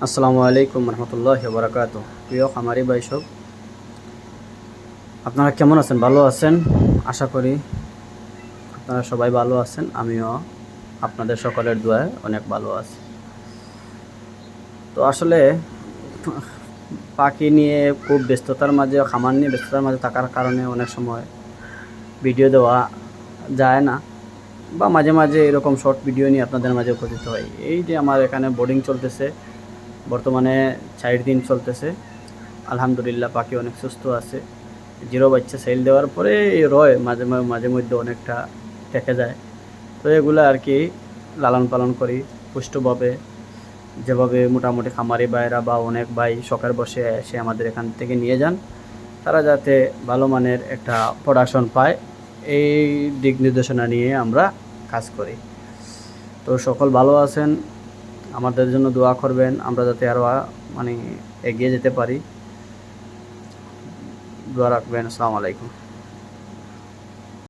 আসসালামু আলাইকুম রহমতুল্লাহি বারাকাতুহু। প্রিয় খামারি ভাই সব, আপনারা কেমন আছেন? ভালো আছেন? আশা করি আপনারা সবাই ভালো আছেন। আমিও আপনাদের সকলের দোয়ায় অনেক ভালো আছি। তো আসলে পাখি নিয়ে খুব ব্যস্ততার মাঝে, খামার নিয়ে ব্যস্ততার মাঝে থাকার কারণে অনেক সময় ভিডিও দেওয়া যায় না, বা মাঝে মাঝে এরকম শর্ট ভিডিও নিয়ে আপনাদের মাঝে উপস্থিত হয়। এই যে আমার এখানে বোর্ডিং চলতেছে, বর্তমানে 4 দিন চলতেছে। আলহামদুলিল্লাহ পাখি অনেক সুস্থ আছে। জিরো বাচ্চা সেল দেওয়ার পরে রয় মাঝে মধ্যে অনেকটা থেকে যায়। তো এগুলো আর কি লালন পালন করি পুষ্টভাবে, যেভাবে মোটামুটি খামারি ভাইরা বা অনেক ভাই শখের বসে এসে আমাদের এখান থেকে নিয়ে যান, তারা যাতে ভালো মানের একটা প্রোডাকশন পায়, এই দিক নির্দেশনা নিয়ে আমরা কাজ করি। তো সকল ভালো আছেন, আমাদের জন্য দোয়া করবেন, আমরা যাতে আরও মানে এগিয়ে যেতে পারি। দোয়া রাখবেন। আসসালামু আলাইকুম।